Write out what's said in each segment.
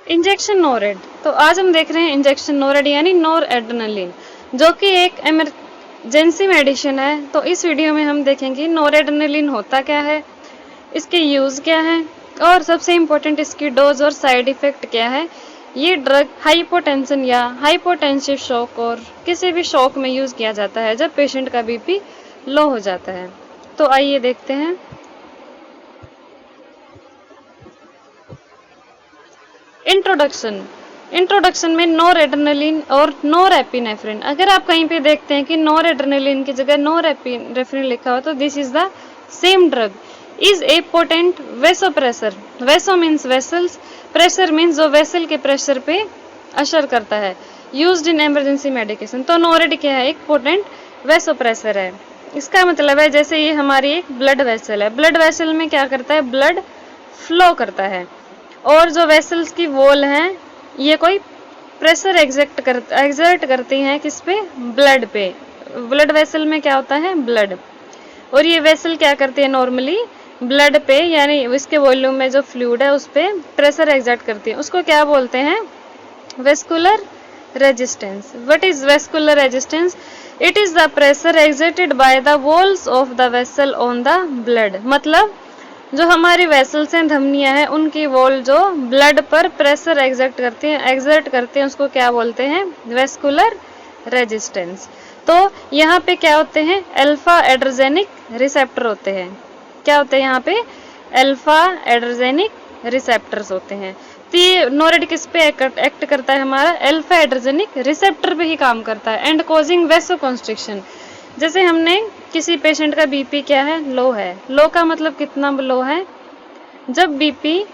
Injection Norad. तो आज हम देख रहे हैं इंजेक्शन नोरेड यानी नोर एड्रेनलिन, जो कि एक इमरजेंसी मेडिसिन है। तो इस वीडियो में हम देखेंगे नोर एड्रेनलिन होता क्या है, इसके यूज क्या है और सबसे इम्पोर्टेंट इसकी डोज और साइड इफेक्ट क्या है। ये ड्रग हाइपोटेंशन या हाइपोटेंसिव शॉक और किसी भी शॉक में यूज किया जाता है जब पेशेंट का बीपी लो हो जाता है। तो आइए देखते हैं। इंट्रोडक्शन में नोर एड्रेनलिन और नोर एपिनेफ्रिन। अगर आप कहीं पे देखते हैं कि नोर एड्रेनलिन की जगह नोर एपिनेफ्रिन लिखा हो तो this is the same drug is a potent vasopressor. Vaso means vessels, pressure means जो वेसल के प्रेशर पे असर करता है, यूज्ड इन इमरजेंसी मेडिकेशन। तो नोरेड क्या है, एक पोटेंट वेसोप्रेसर है। इसका मतलब है जैसे ये हमारी एक ब्लड वेसल है, ब्लड वेसल में क्या करता है, ब्लड फ्लो करता है और जो वेसल्स की वॉल हैं ये कोई प्रेशर एग्जर्ट करती हैं किस पे, ब्लड पे। ब्लड वेसल में क्या होता है, ब्लड, और ये वेसल क्या करती है नॉर्मली ब्लड पे यानी इसके वॉल्यूम में जो फ्लूइड है उस पे प्रेशर एग्जर्ट करती है। उसको क्या बोलते हैं, vascular resistance. What is vascular resistance, it is the pressure exerted by the walls of the vessel on the blood. मतलब जो हमारी वेसल्स हैं, धमनियां हैं, उनकी वॉल जो ब्लड पर प्रेशर एग्जर्ट करती हैं उसको क्या बोलते हैं, वेस्कुलर रेजिस्टेंस। तो यहाँ पे क्या होते हैं, अल्फा एड्रोजेनिक रिसेप्टर होते हैं। क्या होते हैं यहाँ पे, अल्फा एड्रोजेनिक रिसेप्टर्स होते हैं। तो ये नोरेड किस पे एक्ट करता है, हमारा अल्फा एड्रोजेनिक रिसेप्टर पे ही काम करता है एंड कॉजिंग वेसोकंस्ट्रिक्शन। जैसे हमने किसी पेशेंट का बीपी क्या है, लो है। लो का मतलब कितना लो है, जब बीपी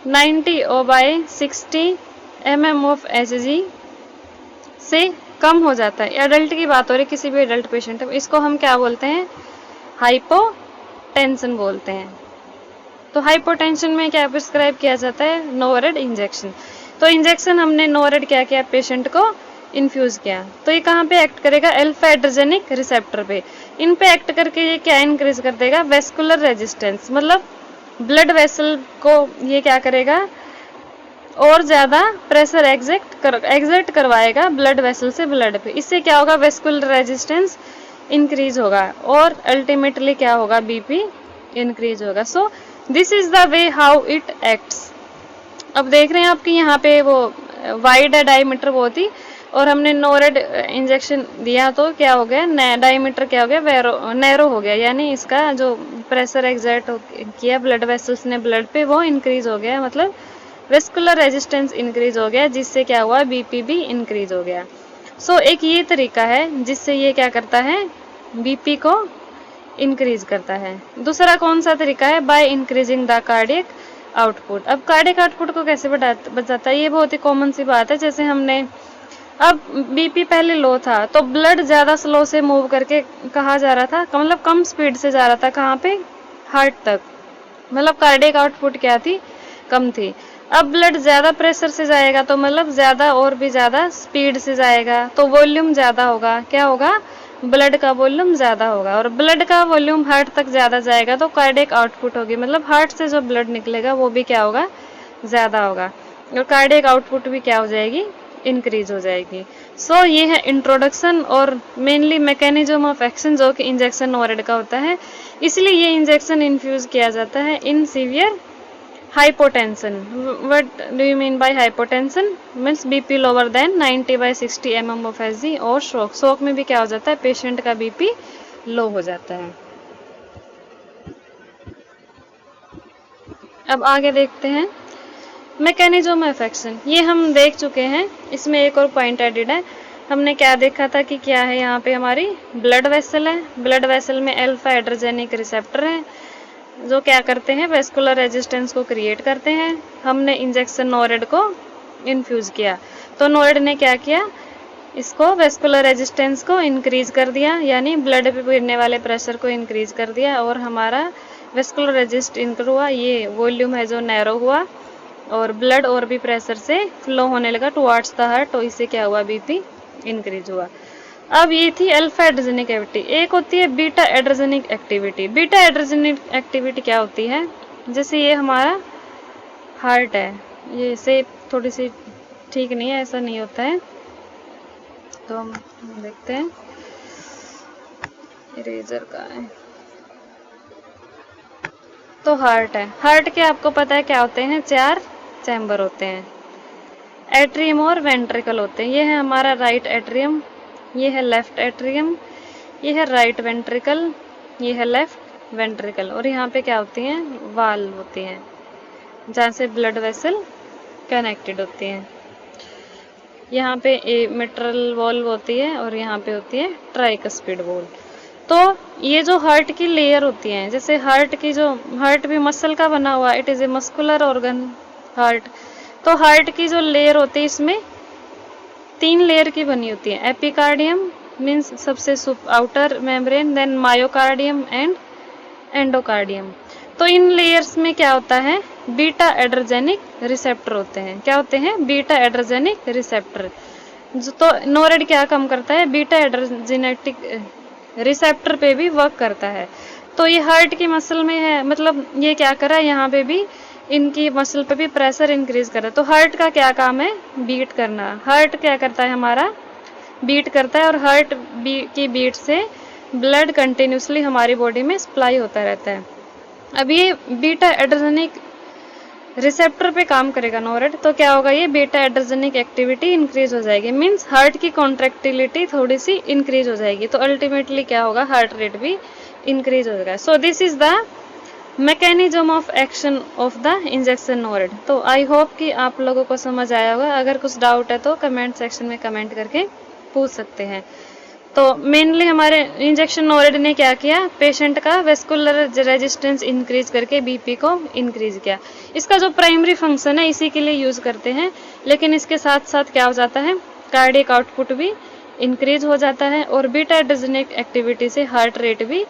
90/60 mm ऑफ Hg से कम हो जाता है। एडल्ट की बात हो रही, किसी भी एडल्ट पेशेंट, इसको हम क्या बोलते हैं, हाइपोटेंशन बोलते हैं। तो हाइपोटेंशन में क्या प्रिस्क्राइब किया जाता है, नोरेड इंजेक्शन। तो इंजेक्शन हमने नोरेड क्या किया, पेशेंट को इन्फ्यूज किया। तो ये कहाँ पे एक्ट करेगा, अल्फा एड्रोजेनिक रिसेप्टर पे। इन पे एक्ट करके ये क्या इंक्रीज कर देगा, वेस्कुलर रेजिस्टेंस। मतलब ब्लड वेसल को ये क्या करेगा, और ज्यादा प्रेशर एग्जर्ट करवाएगा ब्लड वेसल से ब्लड पे। इससे क्या होगा, वेस्कुलर रेजिस्टेंस इंक्रीज होगा और अल्टीमेटली क्या होगा, बीपी इंक्रीज होगा। सो this is the way how it acts. अब देख रहे हैं आपकी यहाँ पे वो वाइड है डायमीटर बहुत ही, और हमने नोरेड इंजेक्शन दिया तो क्या हो गया, डायमीटर क्या हो गया, नैरो हो गया। यानी इसका जो प्रेशर एग्जर्ट किया ब्लड वेसल्स ने ब्लड पे वो इंक्रीज हो गया, मतलब वेस्कुलर रेजिस्टेंस इंक्रीज हो गया, जिससे क्या हुआ, बीपी भी इंक्रीज हो गया। सो एक ये तरीका है जिससे ये क्या करता है, बीपी को इंक्रीज करता है। दूसरा कौन सा तरीका है, by increasing the cardiac output. अब कार्डियक आउटपुट को कैसे बढ़ाता है, ये बहुत ही कॉमन सी बात है। जैसे हमने अब बीपी पहले लो था तो ब्लड ज्यादा स्लो से मूव करके कहाँ जा रहा था, मतलब कम स्पीड से जा रहा था, कहाँ पे, हार्ट तक। मतलब कार्डियक आउटपुट क्या थी, कम थी। अब ब्लड ज्यादा प्रेशर से जाएगा तो मतलब ज्यादा और भी ज्यादा स्पीड से जाएगा, तो वॉल्यूम ज्यादा होगा। क्या होगा, ब्लड का वॉल्यूम ज्यादा होगा, और ब्लड का वॉल्यूम हार्ट तक ज्यादा जाएगा तो कार्डियक आउटपुट होगी। मतलब हार्ट से जो ब्लड निकलेगा वो भी क्या होगा, ज्यादा होगा, और कार्डियक आउटपुट भी क्या हो जाएगी, इंक्रीज हो जाएगी। सो ये है इंट्रोडक्शन और मेनली मैकेनिज्म ऑफ एक्शन जो कि इंजेक्शन नोरेड का होता है। इसलिए ये इंजेक्शन इन्फ्यूज किया जाता है in severe hypotension. What do you mean by hypotension, means BP lower than 90/60 mm of Hg और शॉक। शॉक में भी क्या हो जाता है, पेशेंट का बीपी लो हो जाता है। अब आगे देखते हैं मैकेनिज्म ऑफ एक्शन। ये हम देख चुके हैं, इसमें एक और पॉइंट एडिड है। हमने क्या देखा था कि क्या है, यहाँ पे हमारी ब्लड वेसल है, ब्लड वेसल में अल्फा एड्रोजेनिक रिसेप्टर है जो क्या करते हैं, वेस्कुलर रेजिस्टेंस को क्रिएट करते हैं। हमने इंजेक्शन नोरेड को इन्फ्यूज किया तो नोरेड ने क्या किया, इसको वेस्कुलर रेजिस्टेंस को इंक्रीज कर दिया, यानी ब्लड पे गिरने वाले प्रेशर को इंक्रीज कर दिया, और हमारा वेस्कुलर रेजिस्ट इंक्रीज हुआ, ये वॉल्यूम है जो नैरो हुआ, और ब्लड और भी प्रेशर से फ्लो होने लगा टुवर्ड्स द हार्ट, तो इससे क्या हुआ, बीपी इंक्रीज हुआ। अब ये थी अल्फा एड्रोजेनिक एक्टिविटी। एक होती है beta adrenergic activity. Beta adrenergic activity क्या होती है, जैसे ये हमारा हार्ट है, ये शेप थोड़ी सी ठीक नहीं है, ऐसा नहीं होता है। तो हम देखते हैं इरेजर का है। तो हार्ट है, हार्ट के आपको पता है क्या होते हैं, 4 चैम्बर होते हैं, एट्रियम और वेंट्रिकल होते हैं। ये है हमारा राइट एट्रियम, ये है लेफ्ट एट्रियम, ये है राइट वेंट्रिकल, ये है लेफ्ट वेंट्रिकल, और यहाँ पे क्या होती हैं, वाल्व होती हैं जहाँ से ब्लड वेसल कनेक्टेड होती हैं। यहाँ पे मिट्रल वॉल्व होती है और यहाँ पे होती है ट्राइकस्पिड वॉल्व। तो ये जो हार्ट की लेयर होती हैं, जैसे हार्ट भी मसल का बना हुआ, it is a muscular organ heart. तो हार्ट की जो लेयर होती है इसमें 3 लेयर की बनी होती है, एपिकार्डियम मीन्स सबसे outer membrane, then myocardium and endocardium. तो इन लेयर्स में क्या होता है, बीटा एड्रोजेनिक रिसेप्टर होते हैं। क्या होते हैं, बीटा एड्रोजेनिक रिसेप्टर। तो नोरेड क्या काम करता है, बीटा एड्रोजेनेटिक रिसेप्टर पे भी वर्क करता है। तो ये हार्ट की मसल में है, मतलब ये क्या कर रहा है, यहाँ पे भी इनकी मसल पे भी प्रेशर इंक्रीज कर रहा है। तो हार्ट का क्या काम है, बीट करना। हार्ट क्या करता है हमारा, बीट करता है, और हार्ट की बीट से ब्लड कंटिन्यूसली हमारी बॉडी में सप्लाई होता रहता है। अब ये बीटा एड्रोजेनिक रिसेप्टर पे काम करेगा नोरेड, तो क्या होगा, ये बीटा एड्रोजेनिक एक्टिविटी इंक्रीज हो जाएगी, मींस हार्ट की कॉन्ट्रैक्टिलिटी थोड़ी सी इंक्रीज हो जाएगी। तो अल्टीमेटली क्या होगा, हार्ट रेट भी इंक्रीज हो जाएगा। So this is the mechanism of action of the injection Norad. तो आई होप कि आप लोगों को समझ आया होगा। अगर कुछ डाउट है तो कमेंट सेक्शन में कमेंट करके पूछ सकते हैं। तो मेनली हमारे इंजेक्शन नोरेड ने क्या किया, पेशेंट का वेस्कुलर रेजिस्टेंस इंक्रीज करके बीपी को इंक्रीज किया। इसका जो प्राइमरी फंक्शन है इसी के लिए यूज करते हैं, लेकिन इसके साथ साथ क्या हो जाता है, कार्डियक आउटपुट भी इंक्रीज हो जाता है और बीटा एड्रोजेनिक एक्टिविटी से हार्ट रेट भी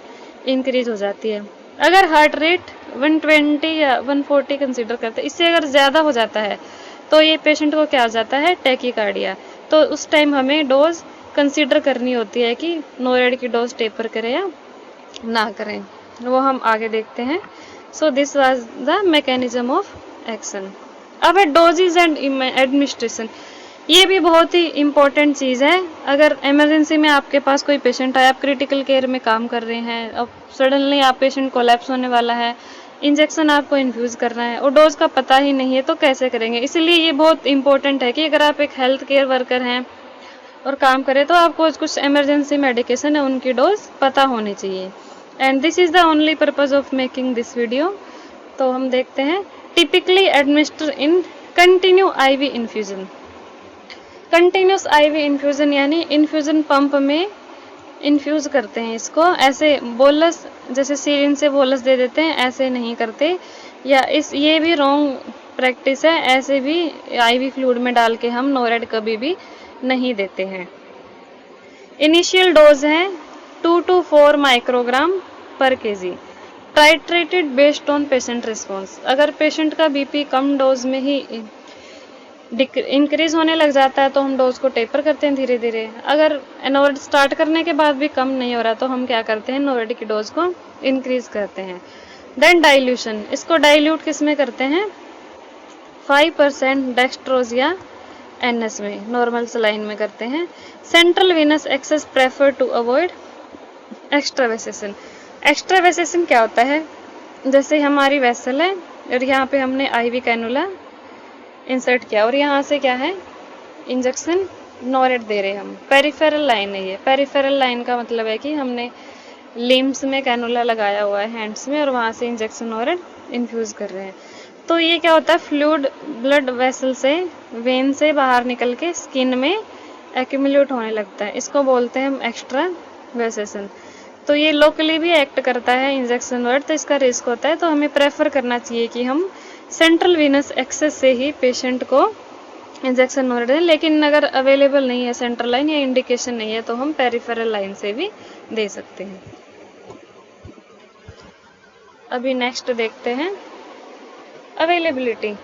इंक्रीज हो जाती है। अगर हार्ट रेट 120 या 140 कंसीडर करते हैं, इससे अगर ज़्यादा हो जाता है तो ये पेशेंट को क्या हो जाता है, टैकीकार्डिया। तो उस टाइम हमें डोज कंसीडर करनी होती है कि नोरेड की डोज टेपर करें या ना करें, वो हम आगे देखते हैं। सो this was the mechanism of action. अब है डोजेज एंड एडमिनिस्ट्रेशन। ये भी बहुत ही इंपॉर्टेंट चीज़ है। अगर इमरजेंसी में आपके पास कोई पेशेंट आया, आप क्रिटिकल केयर में काम कर रहे हैं, अब सडनली आप पेशेंट कोलैप्स होने वाला है, इंजेक्शन आपको इन्फ्यूज़ करना है और डोज का पता ही नहीं है, तो कैसे करेंगे। इसलिए ये बहुत इंपॉर्टेंट है कि अगर आप एक हेल्थ केयर वर्कर हैं और काम करें तो आपको कुछ इमरजेंसी मेडिकेशन है उनकी डोज पता होनी चाहिए। And this is the only purpose of making this video. तो हम देखते हैं, typically administer in continue IV infusion. Continuous IV infusion यानी इन्फ्यूजन पंप में इन्फ्यूज करते हैं इसको, ऐसे बोलस जैसे सीरिन से बोलस दे देते हैं, ऐसे नहीं करते, या ये भी रॉन्ग प्रैक्टिस है। ऐसे भी आईवी फ्लूइड में डाल के हम नोरेड कभी भी नहीं देते हैं। इनिशियल डोज है 2 to 4 microgram per KG, titrated based on patient response. अगर पेशेंट का बीपी कम डोज में ही इंक्रीज होने लग जाता है तो हम डोज को टेपर करते हैं धीरे धीरे। अगर नोरेड स्टार्ट करने के बाद भी कम नहीं हो रहा तो हम क्या करते हैं, नोरेड की डोज को इंक्रीज करते हैं। देन डाइल्यूशन, इसको डाइल्यूट किस में करते हैं, 5% डेक्सट्रोज या एनएस में, नॉर्मल सलाइन में करते हैं। Central venous access prefer to avoid extravasation. Extravasation क्या होता है, जैसे हमारी वेसल है और यहाँ पे हमने आईवी कैनुला इंसर्ट किया और यहाँ से क्या है, इंजेक्शन नोरेड दे रहे हैं हम। पेरिफेरल लाइन है ये। पेरिफेरल लाइन का मतलब है कि हमने लिम्स में कैनुला लगाया हुआ है, हैंड्स में, और वहाँ से इंजेक्शन नोरेड इन्फ्यूज़ कर रहे हैं। तो ये क्या होता है, फ्लूइड ब्लड वेसल से, वेन से बाहर निकल के स्किन में एक्यूमुलेट होने लगता है, इसको बोलते हैं हम एक्स्ट्रा वेसेशन। तो ये लोकली भी एक्ट करता है इंजेक्शन नोरेड, तो इसका रिस्क होता है। तो हमें प्रेफर करना चाहिए कि हम सेंट्रल वेनस एक्सेस से ही पेशेंट को इंजेक्शन नोरेड दें, लेकिन अगर अवेलेबल नहीं है सेंट्रल लाइन या इंडिकेशन नहीं है तो हम पेरिफेरल लाइन से भी दे सकते हैं। अभी नेक्स्ट देखते हैं अवेलेबिलिटी।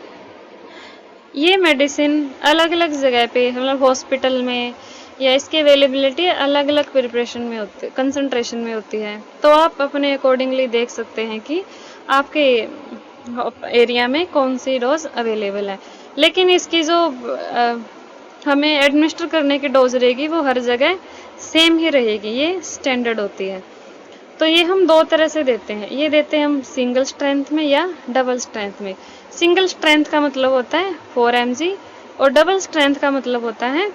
ये मेडिसिन अलग अलग जगह पे, मतलब हॉस्पिटल में, या इसकी अवेलेबिलिटी अलग अलग प्रिपरेशन में होती है, कंसंट्रेशन में होती है। तो आप अपने अकॉर्डिंगली देख सकते हैं कि आपके एरिया में कौन सी डोज अवेलेबल है। लेकिन इसकी जो हमें एडमिनिस्टर करने की डोज रहेगी वो हर जगह सेम ही रहेगी, ये स्टैंडर्ड होती है। तो ये हम दो तरह से देते हैं, ये देते हैं हम सिंगल स्ट्रेंथ में या डबल स्ट्रेंथ में। सिंगल स्ट्रेंथ का मतलब होता है 4 mg और डबल स्ट्रेंथ का मतलब होता है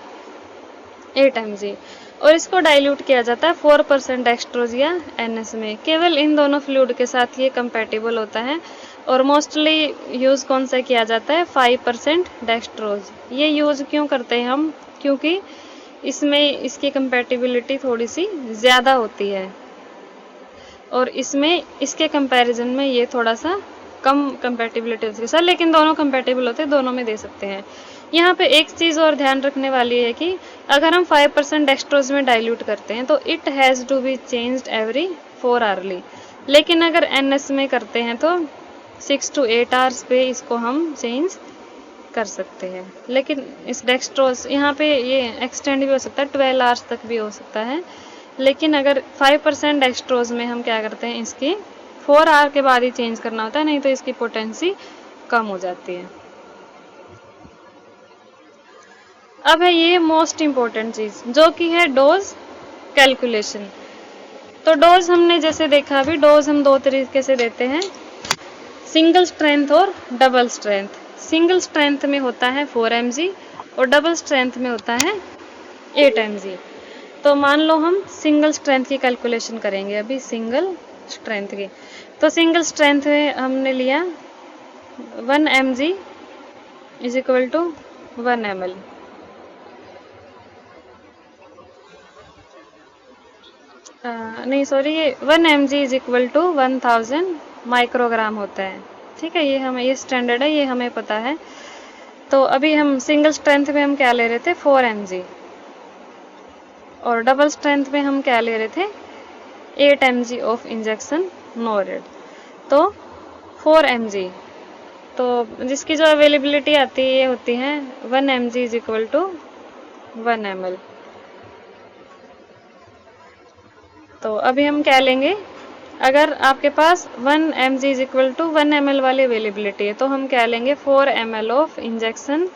8 mg। और इसको डाइल्यूट किया जाता है 4% डेक्सट्रोज या NS में। केवल इन दोनों फ्लूइड के साथ ये कंपैटिबल होता है। और मोस्टली यूज़ कौन सा किया जाता है, 5% डेक्सट्रोज। ये यूज़ क्यों करते हैं हम, क्योंकि इसमें इसकी कंपैटिबिलिटी थोड़ी सी ज़्यादा होती है और इसमें इसके कंपैरिजन में ये थोड़ा सा कम कंपैटिबिलिटी होती है सर, लेकिन दोनों कंपैटिबल होते हैं, दोनों में दे सकते हैं। यहाँ पे एक चीज़ और ध्यान रखने वाली है कि अगर हम 5% डेक्सट्रोज में डाइल्यूट करते हैं तो it has to be changed every 4 hourly. लेकिन अगर NS में करते हैं तो 6 to 8 आवर्स पे इसको हम चेंज कर सकते हैं। लेकिन इस डेक्सट्रोज यहाँ पे ये एक्सटेंड भी हो सकता है, 12 आवर्स तक भी हो सकता है। लेकिन अगर 5% डेक्सट्रोज में हम क्या करते हैं, इसकी 4 आवर के बाद ही चेंज करना होता है, नहीं तो इसकी पोटेंसी कम हो जाती है। अब है ये मोस्ट इम्पोर्टेंट चीज़ जो कि है डोज कैलकुलेशन। तो डोज हमने जैसे देखा अभी, डोज हम दो तरीके से देते हैं, सिंगल स्ट्रेंथ और डबल स्ट्रेंथ। सिंगल स्ट्रेंथ में होता है 4 mg और डबल स्ट्रेंथ में होता है 8 mg। तो मान लो हम सिंगल स्ट्रेंथ की कैलकुलेशन करेंगे अभी, सिंगल स्ट्रेंथ की। तो सिंगल स्ट्रेंथ में हमने लिया 1 mg is equal to 1 ml। नहीं सॉरी, ये 1 mg is equal to 1000 microgram होता है। ठीक है, ये हमें, ये स्टैंडर्ड है, ये हमें पता है। तो अभी हम सिंगल स्ट्रेंथ में हम क्या ले रहे थे, 4 mg, और डबल स्ट्रेंथ में हम क्या ले रहे थे, 8 mg ऑफ इंजेक्शन नोरेड। तो 4 mg, तो जिसकी जो अवेलेबिलिटी आती है ये होती है 1 mg is equal to 1 ml। तो अभी हम क्या लेंगे, अगर आपके पास 1 mg is equal to 1 ml वाली अवेलेबिलिटी है तो हम क्या लेंगे, 4 ml of injection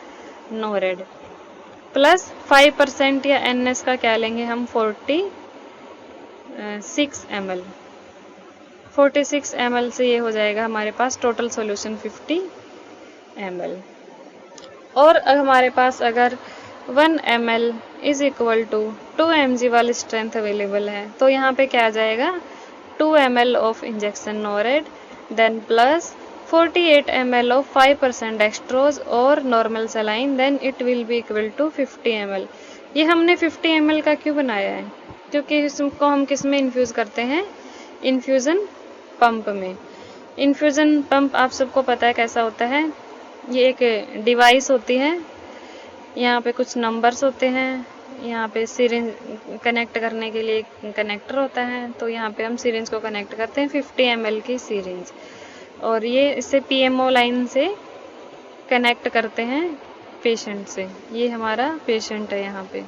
Norad plus 5% या NS का क्या लेंगे हम, 46 ml। 46 ml से ये हो जाएगा हमारे पास टोटल सॉल्यूशन 50 ml। और हमारे पास अगर 1 ml is equal to 2 mg वाली स्ट्रेंथ अवेलेबल है तो यहाँ पे क्या आ जाएगा, 2 ml of injection Norad then plus 48 ml of 5% dextrose और normal saline, then it will be equal to 50 ml। ये हमने 50 ml का क्यों बनाया है, क्योंकि इसको हम किस में इन्फ्यूज़ करते हैं, इन्फ्यूज़न पंप में। इन्फ्यूज़न पंप आप सबको पता है कैसा होता है, ये एक डिवाइस होती है, यहाँ पे कुछ नंबर्स होते हैं, यहाँ पे सिरिंज कनेक्ट करने के लिए कनेक्टर होता है। तो यहाँ पे हम सिरिंज को कनेक्ट करते हैं, 50 ml की सिरिंज, और ये इससे PMO लाइन से कनेक्ट करते हैं पेशेंट से। ये हमारा पेशेंट है यहाँ पे,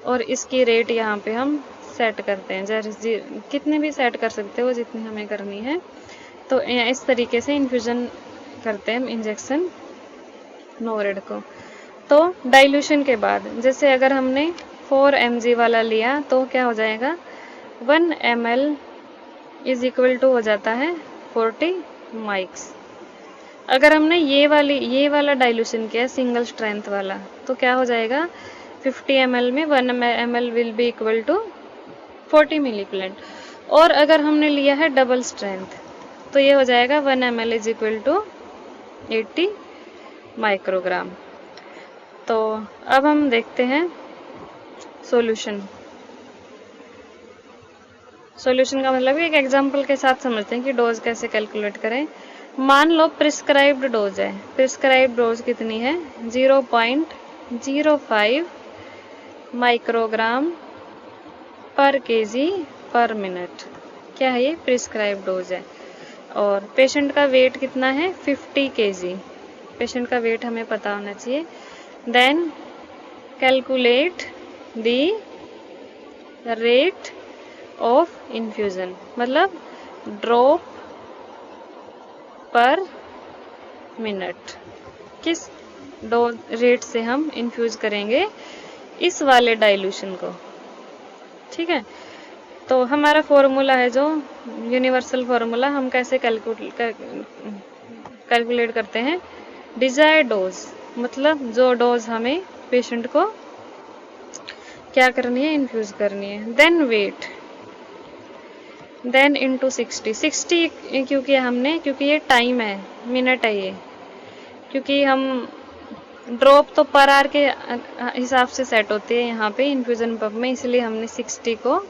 और इसकी रेट यहाँ पे हम सेट करते हैं, जैसे कितने भी सेट कर सकते हो जितनी हमें करनी है। तो इस तरीके से इन्फ्यूज़न करते हैं इंजेक्शन नोरेड को। तो डाइल्यूशन के बाद जैसे अगर हमने 4 mg वाला लिया तो क्या हो जाएगा, 1 ml इज इक्वल टू हो जाता है 40 माइक्स। अगर हमने ये वाला डाइल्यूशन किया सिंगल स्ट्रेंथ वाला तो क्या हो जाएगा, 50 ml में 1 ml will be equal to 40 milliequivalent. और अगर हमने लिया है डबल स्ट्रेंथ तो ये हो जाएगा 1 ml is equal to 80 microgram. तो अब हम देखते हैं सॉल्यूशन। सॉल्यूशन का मतलब एक एग्जांपल के साथ समझते हैं कि डोज कैसे कैलकुलेट करें। मान लो प्रिस्क्राइब्ड डोज है, प्रिस्क्राइब्ड डोज कितनी है, 0.05 microgram per kg per minute. क्या है ये, प्रिस्क्राइब्ड डोज है। और पेशेंट का वेट कितना है, 50 kg। पेशेंट का वेट हमें पता होना चाहिए। Then calculate the rate of infusion, मतलब ड्रॉप पर मिनट। किस डोज रेट से हम इन्फ्यूज करेंगे इस वाले डाइल्यूशन को, ठीक है। तो हमारा फॉर्मूला है जो यूनिवर्सल फॉर्मूला, हम कैसे कैलकुलेट करते हैं, डिजायर्ड डोज, मतलब जो डोज हमें पेशेंट को क्या करनी है, इन्फ्यूज करनी है। देन वेट, देन इंटू 60 क्यों किया हमने, क्योंकि ये टाइम है, मिनट है ये, क्योंकि हम ड्रॉप तो पर आवर के हिसाब से सेट होती है यहाँ पे इन्फ्यूजन पंप में, इसलिए हमने 60 को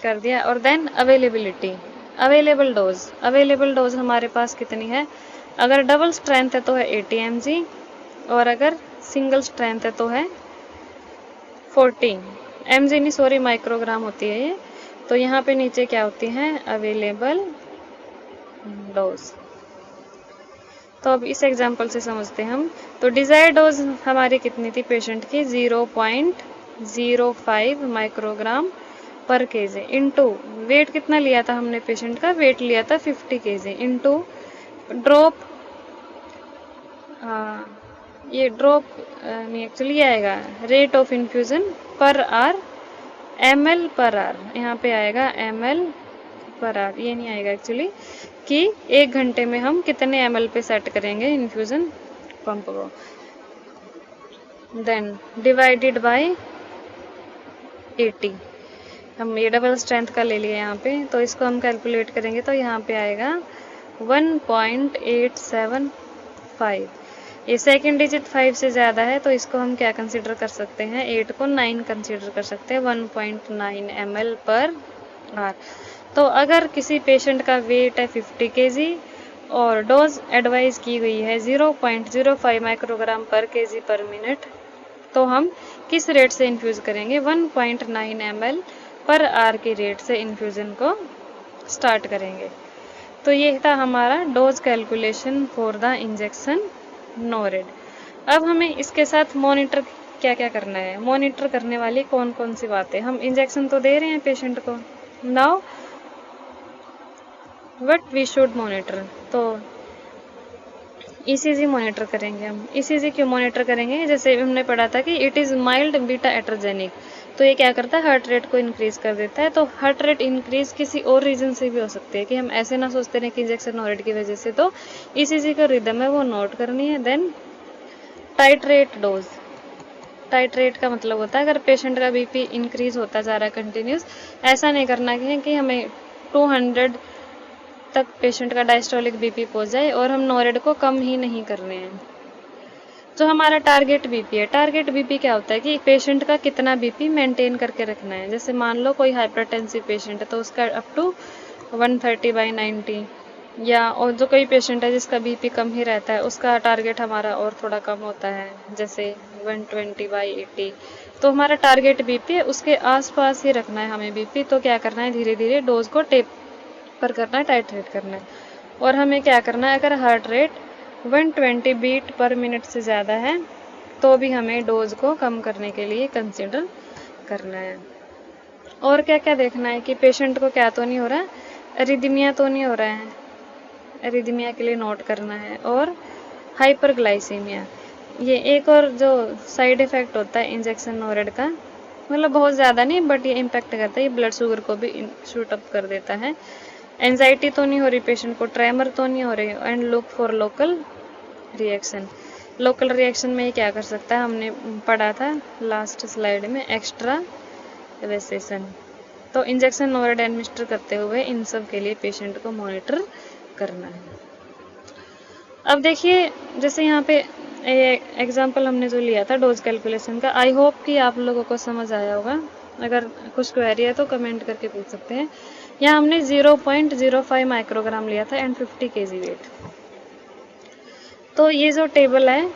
कर दिया। और देन अवेलेबिलिटी, अवेलेबल डोज हमारे पास कितनी है, अगर डबल स्ट्रेंथ है तो है 80 mg, और अगर सिंगल स्ट्रेंथ है तो है 40 mg, नहीं सॉरी माइक्रोग्राम होती है ये। तो यहाँ पे नीचे क्या होती है, अवेलेबल डोज। तो अब इस एग्जांपल से समझते हैं हम। तो डिजायर्ड डोज हमारी कितनी थी पेशेंट की, 0.05 microgram per KG, into wait कितना लिया था हमने पेशेंट का, वेट लिया था 50 केजी, इनटू ड्रॉप, ये ड्रॉप नहीं एक्चुअली ये आएगा रेट ऑफ इन्फ्यूजन पर आर, ml पर आर, यहाँ पे आएगा ml पर आर, ये नहीं आएगा एक्चुअली कि 1 घंटे में हम कितने ml पे सेट करेंगे इन्फ्यूजन पंप को। देन डिवाइडेड बाय 80, हम ये डबल स्ट्रेंथ का ले लिया यहाँ पे, तो इसको हम कैलकुलेट करेंगे तो यहाँ पे आएगा 1.875। ये सेकंड डिजिट 5 से ज़्यादा है तो इसको हम क्या कंसीडर कर सकते हैं, 8 को 9 कंसीडर कर सकते हैं, 1.9 ml पर आर। तो अगर किसी पेशेंट का वेट है 50 kg और डोज एडवाइज की गई है 0.05 microgram per kg per minute, तो हम किस रेट से इन्फ्यूज करेंगे, 1.9 ml पर आर की रेट से इन्फ्यूजन को स्टार्ट करेंगे। तो ये था हमारा dose calculation for the injection Norad. अब हमें इसके साथ मॉनिटर क्या क्या करना है, मॉनिटर करने वाली कौन कौन सी बातें, हम इंजेक्शन तो दे रहे हैं पेशेंट को, now what we should monitor. तो ईसीजी मॉनिटर करेंगे हम। ईसीजी क्यों मॉनिटर करेंगे, जैसे हमने पढ़ा था कि it is mild beta iatrogenic, तो ये क्या करता है, हार्ट रेट को इंक्रीज कर देता है। तो हार्ट रेट इंक्रीज किसी और रीजन से भी हो सकती है, कि हम ऐसे ना सोचते रहे कि इंजेक्शन नोरेड की वजह से। तो ईसीजी का रिदम है वो नोट करनी है। देन टाइट्रेट डोज, टाइट्रेट का मतलब होता है अगर पेशेंट का बीपी इंक्रीज होता जा रहा है कंटिन्यूस, ऐसा नहीं करना है कि हमें 200 तक पेशेंट का डायस्टोलिक बीपी पहुंच जाए और हम नोरेड को कम ही नहीं कर रहे हैं। जो हमारा टारगेट बीपी है, टारगेट बीपी क्या होता है कि पेशेंट का कितना बीपी मेंटेन करके रखना है। जैसे मान लो कोई हाइपरटेंसिव पेशेंट है तो उसका अप टू 130/90, या और जो कोई पेशेंट है जिसका बीपी कम ही रहता है उसका टारगेट हमारा और थोड़ा कम होता है, जैसे 120/80। तो हमारा टारगेट बीपी है, उसके आसपास ही रखना है हमें बीपी। तो क्या करना है, धीरे धीरे डोज को टेप पर करना है, टाइट्रेट करना है। और हमें क्या करना है, अगर heart rate 120 beat per minute से ज़्यादा है तो भी हमें डोज को कम करने के लिए कंसिडर करना है। और क्या क्या देखना है कि पेशेंट को क्या तो नहीं हो रहा है, एरिथमिया तो नहीं हो रहा है, एरिथमिया के लिए नोट करना है। और हाइपरग्लाइसीमिया, ये एक और जो साइड इफ़ेक्ट होता है इंजेक्शन नोरेड का, मतलब बहुत ज़्यादा नहीं बट ये इम्पेक्ट करता है, ये ब्लड शुगर को भी शूट अप कर देता है। एंजाइटी तो नहीं हो रही पेशेंट को, ट्रेमर तो नहीं हो रही। And look for local reaction, local reaction में ये क्या कर सकता है, हमने पढ़ा था लास्ट स्लाइड में, एक्स्ट्रा वेसेशन। तो इंजेक्शन नोरेड एडमिनिस्टर करते हुए इन सब के लिए पेशेंट को मॉनिटर करना है। अब देखिए जैसे यहाँ पे एग्जाम्पल हमने जो लिया था डोज कैलकुलेशन का, आई होप कि आप लोगों को समझ आया होगा। अगर कुछ क्वेरी है तो कमेंट करके पूछ सकते हैं। यहाँ हमने 0.05 माइक्रोग्राम लिया था एंड 50 kg वेट। तो ये जो टेबल है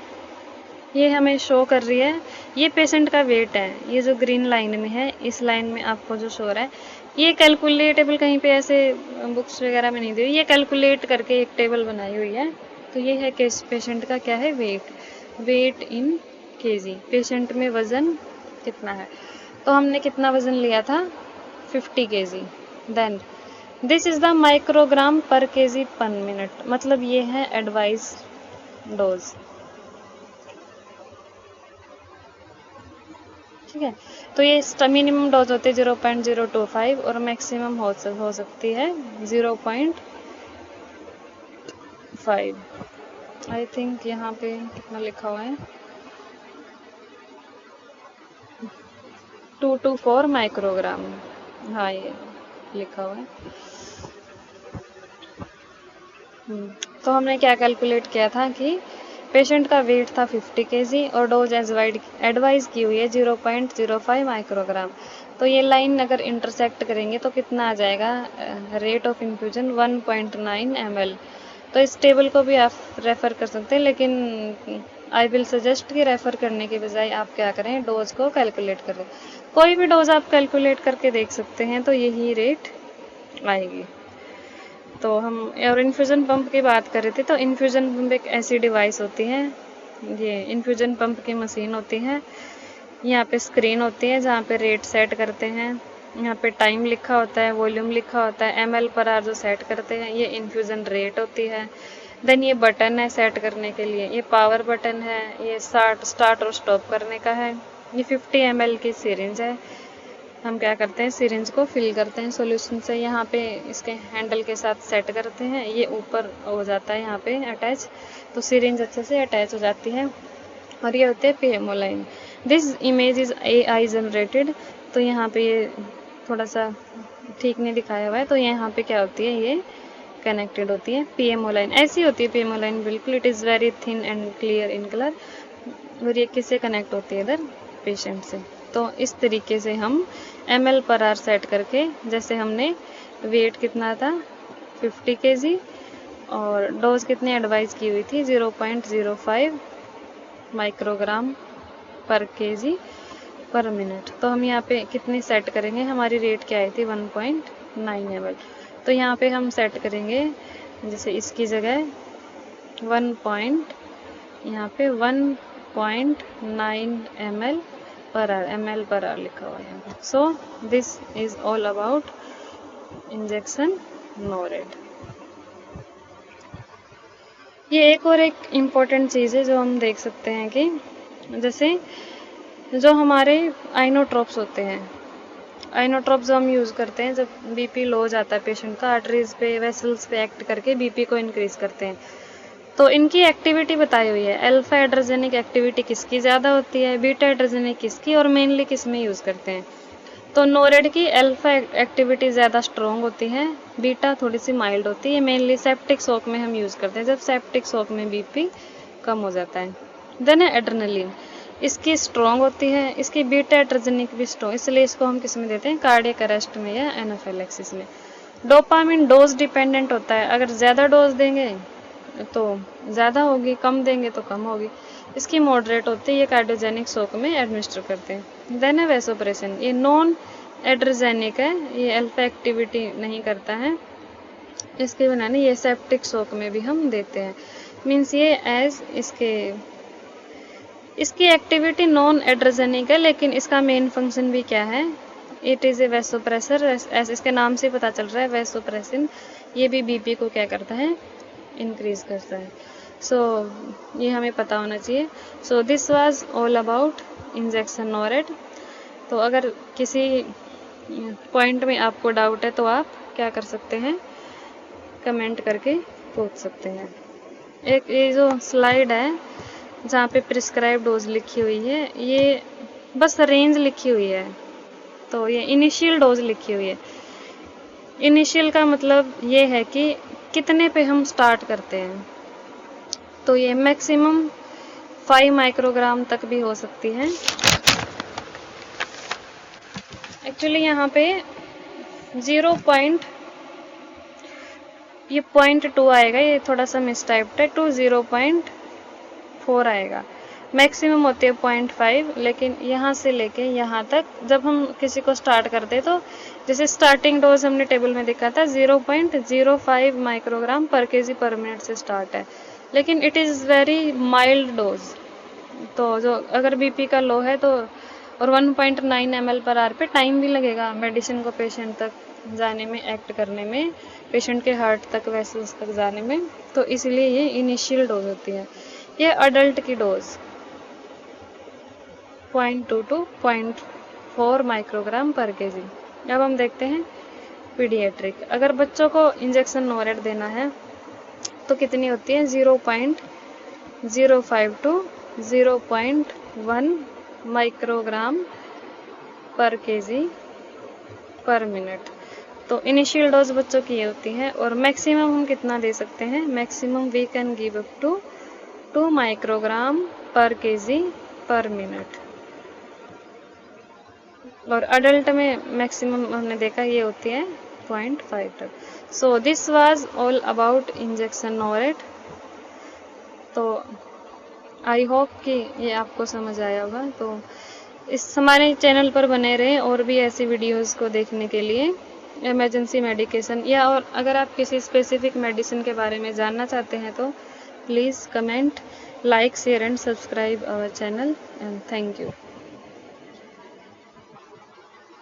ये हमें शो कर रही है, ये पेशेंट का वेट है, ये जो ग्रीन लाइन में है, इस लाइन में आपको जो शो रहा है, ये कैलकुलेटेबल कहीं पे ऐसे बुक्स वगैरह में नहीं दी हुई, ये कैलकुलेट करके एक टेबल बनाई हुई है। तो ये है कि पेशेंट का क्या है, वेट इन केजी, पेशेंट में वजन कितना है। तो हमने कितना वजन लिया था, 50 kg। Then this is the microgram per kg per minute, मतलब ये है एडवाइस डोज। ठीक है, तो ये मिनिमम डोज होती है 0.025 और मैक्सिमम हो सकती है 0.5। आई थिंक यहाँ पे कितना लिखा हुआ है, 2 to 4 माइक्रोग्राम। हाँ, ये लिखा हुआ है। तो हमने क्या कैलकुलेट किया था कि पेशेंट का वेट था 50 केजी और डोज एडवाइज की हुई है 0.05 माइक्रोग्राम। तो ये लाइन अगर इंटरसेक्ट करेंगे तो कितना आ जाएगा, रेट ऑफ इन्फ्यूजन 1.9 ml। तो इस टेबल को भी आप रेफ़र कर सकते हैं, लेकिन आई विल सजेस्ट कि रेफ़र करने के बजाय आप क्या करें, डोज को कैलकुलेट करें। कोई भी डोज आप कैलकुलेट करके देख सकते हैं, तो यही रेट आएगी। तो हम और इन्फ्यूज़न पंप की बात कर रहे थे, तो इन्फ्यूज़न पंप एक ऐसी डिवाइस होती है, ये इन्फ्यूज़न पंप की मशीन होती है। यहाँ पे स्क्रीन होती है जहाँ पे रेट सेट करते हैं, यहाँ पे टाइम लिखा होता है, वॉल्यूम लिखा होता है, ml/h जो सेट करते हैं, ये इन्फ्यूज़न रेट होती है। देन ये बटन है सेट करने के लिए, ये पावर बटन है, ये स्टार्ट और स्टॉप करने का है। ये 50 ml की सिरिंज है। हम क्या करते हैं, सिरिंज को फिल करते हैं सॉल्यूशन से, यहाँ पे इसके हैंडल के साथ सेट करते हैं, ये ऊपर हो जाता है यहाँ पे अटैच, तो सिरिंज अच्छे से अटैच हो जाती है। और ये होते हैं PMO line. This image is AI generated. तो यहाँ पे ये थोड़ा सा ठीक नहीं दिखाया हुआ है, तो यहाँ पे क्या होती है, ये कनेक्टेड होती है PMO लाइन। ऐसी होती है PMO लाइन बिल्कुल, it is very thin and clear in colour. और ये किससे कनेक्ट होती है, इधर पेशेंट से। तो इस तरीके से हम ml/h सेट करके, जैसे हमने वेट कितना था 50 kg और डोज कितनी एडवाइस की हुई थी 0.05 microgram per kg per minute. तो हम यहाँ पे कितनी सेट करेंगे, हमारी रेट क्या आई थी 1.9 ml। तो यहाँ पे हम सेट करेंगे, जैसे इसकी जगह 1.9 ml/h लिखा हुआ है। So this is all about injection Norad. ये एक और एक इम्पॉर्टेंट चीज़ है जो हम देख सकते हैं कि जैसे जो हमारे आइनोट्रोप्स होते हैं, आइनोट्रोप्स जो हम यूज़ करते हैं जब बीपी लो हो जाता है पेशेंट का, आर्टरीज पे वेसल्स पे एक्ट करके बीपी को इंक्रीज़ करते हैं। तो इनकी एक्टिविटी बताई हुई है, अल्फा एड्रोजेनिक एक्टिविटी किसकी ज़्यादा होती है, बीटा एड्रोजेनिक किसकी, और मेनली किस में यूज़ करते हैं। तो नोरेड की अल्फा एक्टिविटी ज़्यादा स्ट्रॉन्ग होती है, बीटा थोड़ी सी माइल्ड होती है। मेनली सेप्टिक शॉक में हम यूज़ करते हैं, जब सेप्टिक शॉक में बीपी कम हो जाता है। देन है एड्रेनलिन, इसकी स्ट्रॉन्ग होती है, इसकी बीटा एड्रोजेनिक भी स्ट्रॉन्ग, इसलिए इसको हम किस में देते हैं, कार्डियक अरेस्ट में या एनाफिलैक्सिस में। डोपामिन डोज डिपेंडेंट होता है, अगर ज़्यादा डोज देंगे तो ज़्यादा होगी, कम देंगे तो कम होगी। इसकी मॉडरेट होती है, ये कार्डियोजेनिक शॉक में एडमिनिस्टर करते हैं। देन है वैसोप्रेसिन, ये नॉन एड्रोजेनिक है, ये अल्फा एक्टिविटी नहीं करता है, इसके बना नहीं, ये सेप्टिक शॉक में भी हम देते हैं। मीन्स ये एज इसकी एक्टिविटी नॉन एड्रोजेनिक है, लेकिन इसका मेन फंक्शन भी क्या है, इट इज़ ए वैसोप्रेसर। ऐसे इसके नाम से पता चल रहा है वैसोप्रेसिन, ये भी बीपी को क्या करता है, इंक्रीज करता है। सो ये हमें पता होना चाहिए। So this was all about injection Norad. तो अगर किसी पॉइंट में आपको डाउट है तो आप क्या कर सकते हैं, कमेंट करके पूछ सकते हैं। एक ये जो स्लाइड है जहाँ पे प्रिस्क्राइब डोज लिखी हुई है, ये बस रेंज लिखी हुई है, तो ये इनिशियल डोज लिखी हुई है। इनिशियल का मतलब ये है कि कितने पे हम स्टार्ट करते हैं, तो ये मैक्सिमम 5 माइक्रोग्राम तक भी हो सकती है। एक्चुअली यहाँ पे 0.2 आएगा, ये थोड़ा सा मिसटाइप्ड है, 0.4 आएगा। मैक्सिमम होती है 0.5, लेकिन यहाँ से लेके यहाँ तक जब हम किसी को स्टार्ट करते तो जैसे स्टार्टिंग डोज हमने टेबल में देखा था 0.05 microgram per kg per minute से स्टार्ट है, लेकिन it is very mild dose. तो जो अगर बीपी का लो है तो और 1.9 ml/h पे टाइम भी लगेगा मेडिसिन को पेशेंट तक जाने में, एक्ट करने में, पेशेंट के हार्ट तक, वेसल्स तक जाने में, तो इसलिए ये इनिशियल डोज होती है। ये अडल्ट की dose 0.2 to 0.4 microgram per KG. अब हम देखते हैं पीडियाट्रिक। अगर बच्चों को इंजेक्शन नोरेट देना है तो कितनी होती है? 0.05 to 0.1 microgram per kg per minute. तो इनिशियल डोज बच्चों की ये होती है। और मैक्सिमम हम कितना दे सकते हैं? Maximum we can give up to 2 microgram per kg per minute. और अडल्ट में मैक्सिमम हमने देखा ये होती है 0.5 तक। So this was all about injection Norad. तो आई होप कि ये आपको समझ आया होगा। तो इस हमारे चैनल पर बने रहें और भी ऐसी वीडियोस को देखने के लिए, इमरजेंसी मेडिकेशन या और अगर आप किसी स्पेसिफिक मेडिसिन के बारे में जानना चाहते हैं तो please comment, like, share and subscribe our channel and thank you.